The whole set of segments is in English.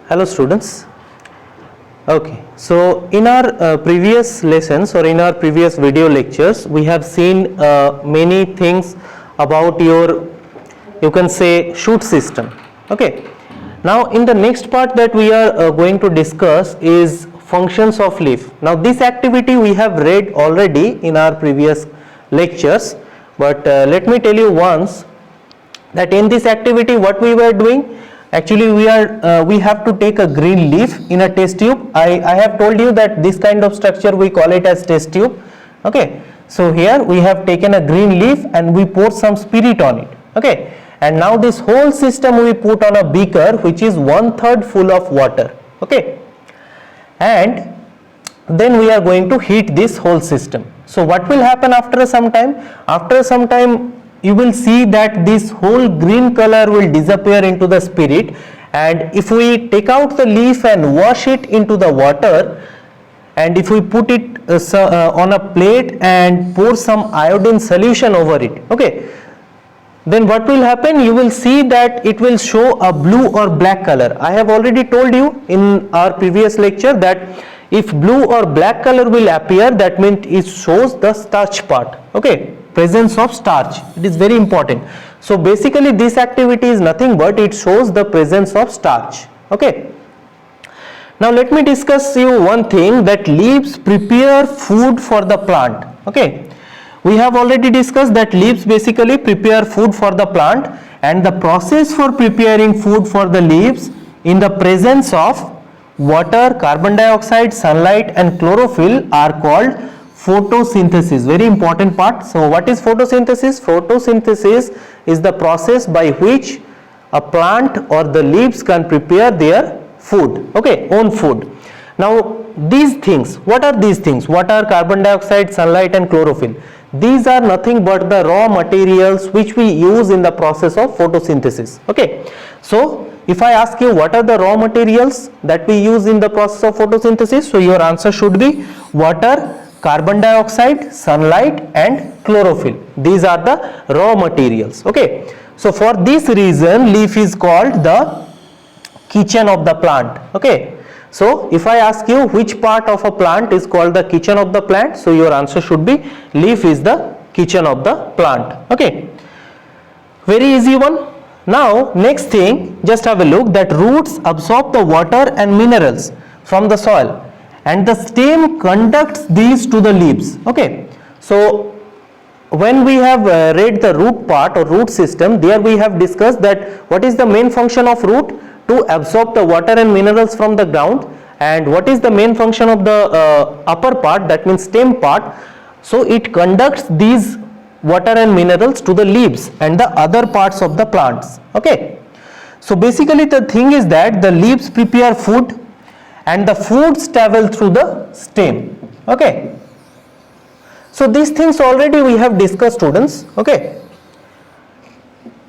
Hello students. Okay, so in our previous lessons or in our previous video lectures, we have seen many things about your, you can say, shoot system. Okay, now in the next part that we are going to discuss is functions of leaf. Now this activity we have read already in our previous lectures, but let me tell you once that in this activity what we were doing. Actually we have to take a green leaf in a test tube. I have told you that this kind of structure we call it as test tube. Okay, so here we have taken a green leaf and we pour some spirit on it. Okay, and now this whole system we put on a beaker which is 1/3 full of water. Okay, and then we are going to heat this whole system. So what will happen after some time? After some time you will see that this whole green color will disappear into the spirit, and if we take out the leaf and wash it into the water, and if we put it on a plate and pour some iodine solution over it, okay, then what will happen? You will see that it will show a blue or black color. I have already told you in our previous lecture that if blue or black color will appear, that means it shows the starch part. Okay, presence of starch, it is very important. So basically this activity is nothing but it shows the presence of starch. Okay, now let me discuss you one thing, that leaves prepare food for the plant. Okay, we have already discussed that leaves basically prepare food for the plant, and the process for preparing food for the leaves in the presence of water, carbon dioxide, sunlight and chlorophyll are called photosynthesis. Very important part. So what is photosynthesis? Photosynthesis is the process by which a plant or the leaves can prepare their food, okay, own food. Now these things, what are these things? Water, carbon dioxide, sunlight and chlorophyll. These are nothing but the raw materials which we use in the process of photosynthesis. Okay, so if I ask you what are the raw materials that we use in the process of photosynthesis, so your answer should be water, carbon dioxide, sunlight and chlorophyll. These are the raw materials. Okay, so for this reason leaf is called the kitchen of the plant. Okay, so if I ask you which part of a plant is called the kitchen of the plant, so your answer should be leaf is the kitchen of the plant. Okay, very easy one. Now next thing, just have a look that roots absorb the water and minerals from the soil and the stem conducts these to the leaves. Okay, so when we have read the root part or root system, there we have discussed that what is the main function of root? To absorb the water and minerals from the ground. And what is the main function of the upper part, that means stem part? So it conducts these water and minerals to the leaves and the other parts of the plants. Okay, so basically the thing is that the leaves prepare food and the foods travel through the stem. Okay, so these things already we have discussed, students. Okay,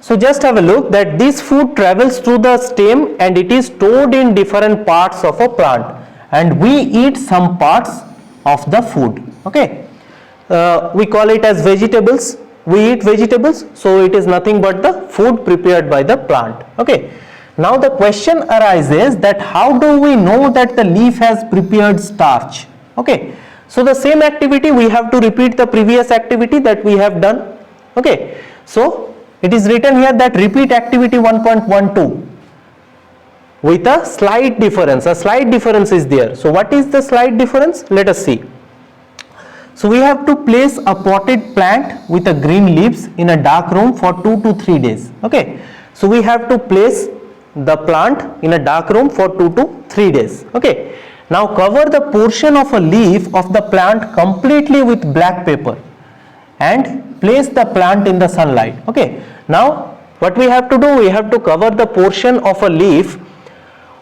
so just have a look that this food travels through the stem and it is stored in different parts of a plant and we eat some parts of the food. Okay, we call it as vegetables. We eat vegetables, so it is nothing but the food prepared by the plant. Okay, now the question arises that how do we know that the leaf has prepared starch? Okay, so the same activity we have to repeat the previous activity that we have done. Okay, so it is written here that repeat activity 1.12 with a slight difference. A slight difference is there. So what is the slight difference? Let us see. So we have to place a potted plant with a green leaves in a dark room for 2 to 3 days. Okay, so we have to place the plant in a dark room for 2 to 3 days. Okay, now cover the portion of a leaf of the plant completely with black paper and place the plant in the sunlight. Okay, now what we have to do, we have to cover the portion of a leaf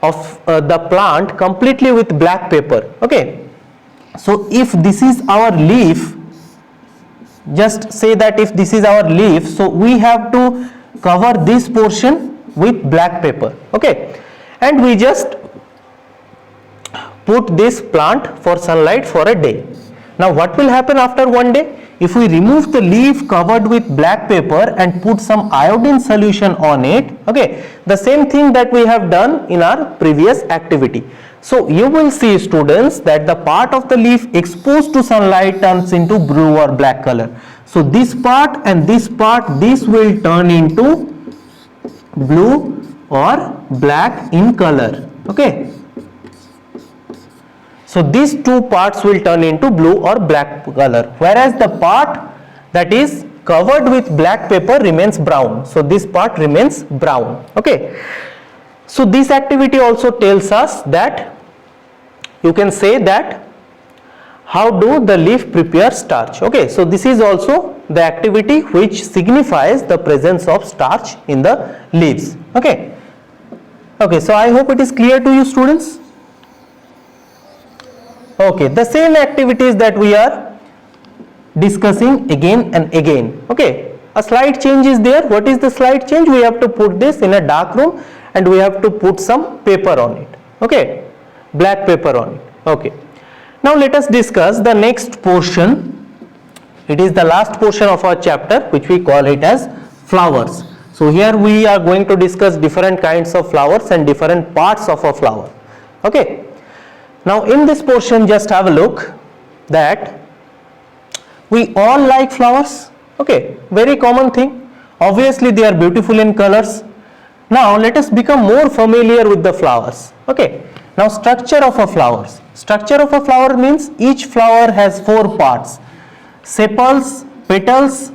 of the plant completely with black paper. Okay, so if this is our leaf, just say that if this is our leaf, so we have to cover this portion with black paper. Okay, and we just put this plant for sunlight for a day. Now what will happen after one day? if we remove the leaf covered with black paper and put some iodine solution on it, okay, the same thing that we have done in our previous activity. So you will see, students, that the part of the leaf exposed to sunlight turns into blue or black color. So this part and this part, this will turn into blue or black in color, okay. So these two parts will turn into blue or black color, whereas the part that is covered with black paper remains brown. So this part remains brown, okay. So this activity also tells us that you can say that how do the leaf prepare starch, okay. So this is also the activity which signifies the presence of starch in the leaves, okay. Okay, so I hope it is clear to you, students. Okay, the same activities that we are discussing again and again, okay. A slight change is there. What is the slight change? We have to put this in a dark room and we have to put some paper on it, okay, black paper on it, okay. Now let us discuss the next portion. It is the last portion of our chapter, which we call it as flowers. So here we are going to discuss different kinds of flowers and different parts of a flower, okay. Now in this portion, just have a look that we all like flowers, okay, very common thing. Obviously they are beautiful in colors. Now let us become more familiar with the flowers, okay. Now structure of a flowers. Structure of a flower means each flower has four parts: sepals, petals,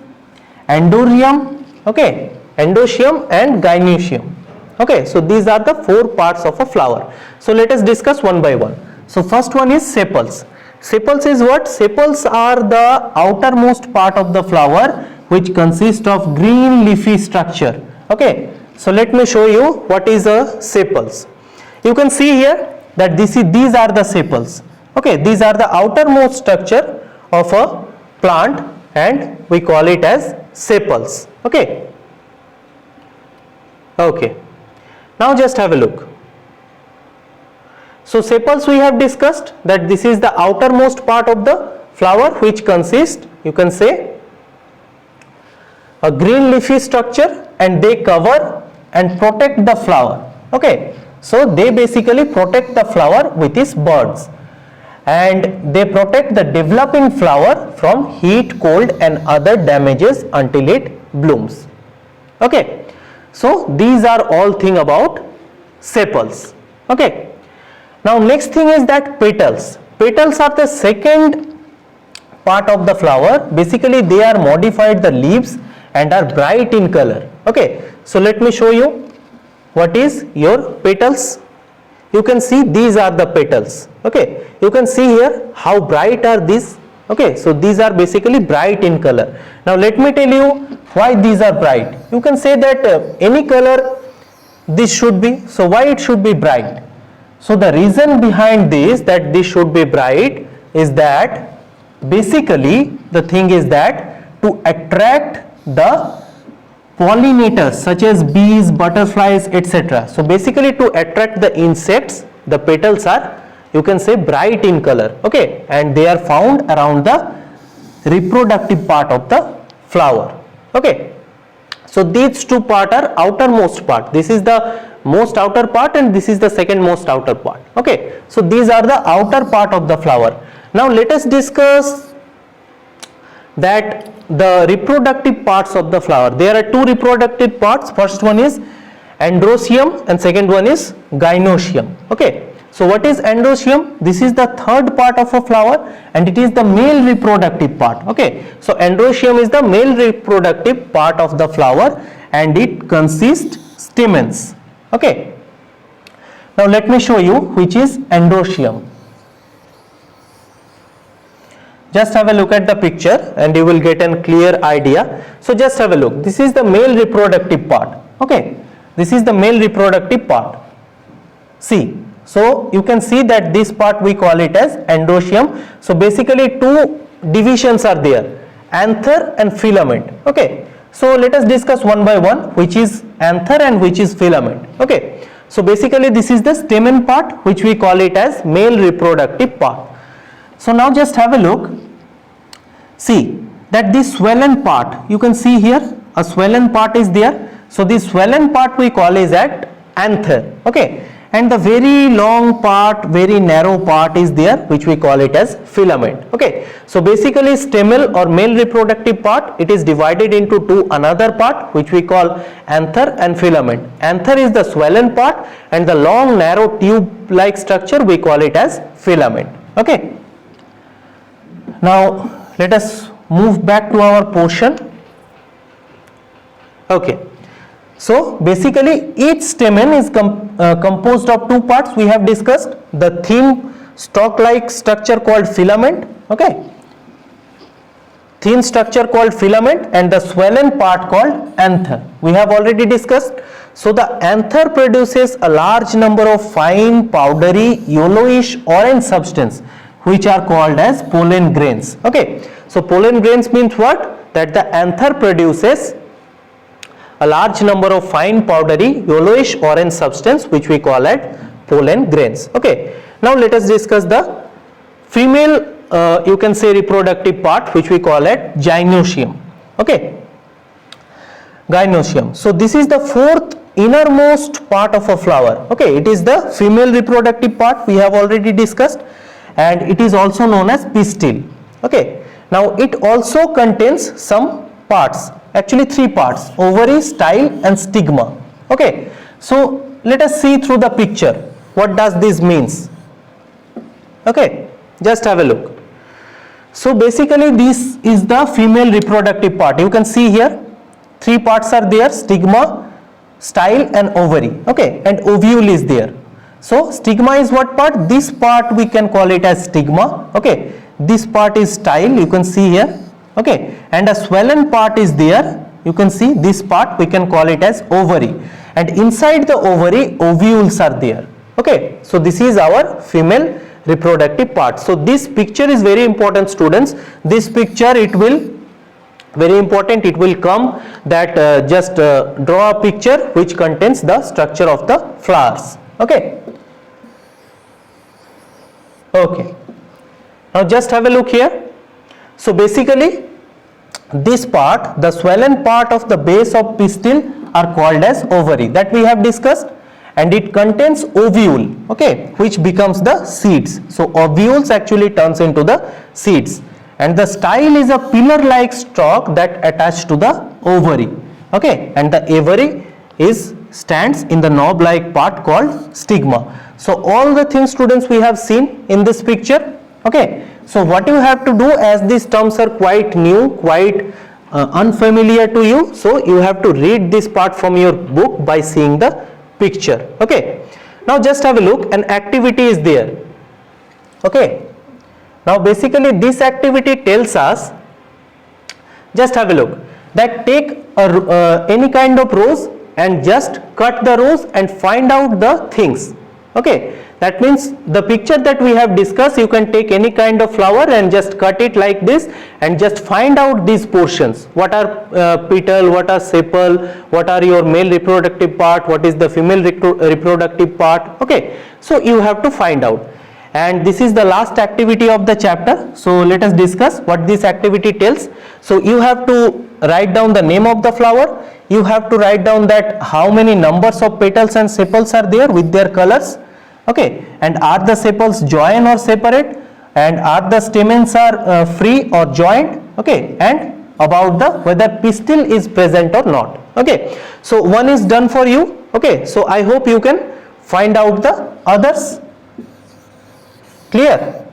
endoryum, okay, endoecium and gynoecium, okay. So these are the four parts of a flower. So let us discuss one by one. So first one is sepals. Sepals is what? Sepals are the outermost part of the flower which consist of green leafy structure, okay. So let me show you what is a sepals. You can see here that these are the sepals, okay. These are the outermost structure of a plant and we call it as sepals, okay. Okay, now just have a look. So sepals we have discussed that this is the outermost part of the flower which consists, you can say, a green leafy structure, and they cover and protect the flower, okay. So they basically protect the flower with its buds and they protect the developing flower from heat, cold and other damages until it blooms, okay. So these are all thing about sepals, okay. Now next thing is that petals. Petals are the second part of the flower. Basically they are modified the leaves and are bright in color, okay. So let me show you what is your petals. You can see these are the petals, okay. You can see here how bright are these, okay. So these are basically bright in color. Now let me tell you why these are bright. You can say that any color this should be, so why it should be bright? So the reason behind this that this should be bright is that basically the thing is that to attract the pollinators such as bees, butterflies, etc. So basically to attract the insects, the petals are, you can say, bright in color, okay, and they are found around the reproductive part of the flower, okay. So these two part are outermost part. This is the most outer part and this is the second most outer part, okay. So these are the outer part of the flower. Now let us discuss that the reproductive parts of the flower. There are two reproductive parts. First one is androecium and second one is gynoecium, okay. So what is androecium? This is the third part of a flower and it is the male reproductive part, okay. So androecium is the male reproductive part of the flower and it consists stamens, okay. Now let me show you which is androecium. Just have a look at the picture and you will get a clear idea. So just have a look. This is the male reproductive part, okay. This is the male reproductive part. See, so you can see that this part we call it as androecium. So basically two divisions are there, anther and filament, okay. So let us discuss one by one which is anther and which is filament, okay. So basically this is the stamen part which we call it as male reproductive part. So now just have a look. See, that this swollen part, you can see here a swollen part is there. So this swollen part we call is at anther, okay, and the very long part, very narrow part is there, which we call it as filament, okay. So basically stamen or male reproductive part, it is divided into two another part which we call anther and filament. Anther is the swollen part and the long narrow tube like structure we call it as filament, okay. Now let us move back to our portion, okay. So basically each stamen is composed of two parts we have discussed, the thin stalk like structure called filament, okay, thin structure called filament, and the swollen part called anther we have already discussed. So the anther produces a large number of fine powdery yellowish orange substance which are called as pollen grains, okay. So pollen grains means what? That the anther produces a large number of fine powdery yellowish orange substance which we call as pollen grains, okay. Now let us discuss the female you can say reproductive part which we call it gynoecium, okay, gynoecium. So this is the fourth innermost part of a flower, okay, it is the female reproductive part we have already discussed, and it is also known as pistil, okay. Now it also contains some parts, actually three parts, ovary, style and stigma, okay. So let us see through the picture what does this means, okay, just have a look. So basically this is the female reproductive part, you can see here three parts are there, stigma, style and ovary, okay, and ovule is there. So stigma is what part? This part we can call it as stigma, okay, this part is style, you can see here, okay, and a swollen part is there, you can see this part we can call it as ovary, and inside the ovary ovules are there, okay. So this is our female reproductive part. So this picture is very important, students. This picture, it will very important, it will come that just draw a picture which contains the structure of the flowers, okay. Okay, now just have a look here. So basically this part, the swollen part of the base of pistil are called as ovary, that we have discussed, and it contains ovule, okay, which becomes the seeds. So ovules actually turns into the seeds, and the style is a pillar like stalk that attached to the ovary, okay, and the ovary is stands in the knob like part called stigma. So all the things, students, we have seen in this picture, okay. So what you have to do, as these terms are quite new, quite unfamiliar to you, so you have to read this part from your book by seeing the picture, okay. Now just have a look, an activity is there, okay. Now basically this activity tells us, just have a look, that take any kind of rose and just cut the rose and find out the things, okay. That means the picture that we have discussed, you can take any kind of flower and just cut it like this and just find out these portions, what are petal, what are sepal, what are your male reproductive part, what is the female reproductive part, okay. So you have to find out, and this is the last activity of the chapter. So let us discuss what this activity tells. So you have to write down the name of the flower, you have to write down that how many numbers of petals and sepals are there with their colors, okay, and are the sepals joined or separate, and are the stamens are free or joined, okay, and about the whether pistil is present or not, okay. So one is done for you, okay. So I hope you can find out the others. Clear?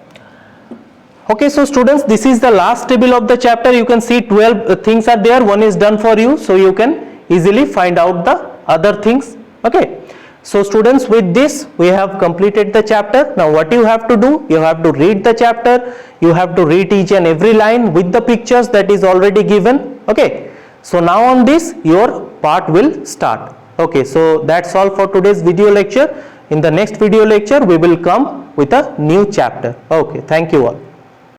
Okay, so students, this is the last table of the chapter. You can see 12 things are there, one is done for you, so you can easily find out the other things, okay. So students, with this we have completed the chapter. Now what you have to do, you have to read the chapter, you have to read each and every line with the pictures that is already given, okay. So now on this your part will start, okay. So that's all for today's video lecture. In the next video lecture we will come with a new chapter, okay. Thank you all.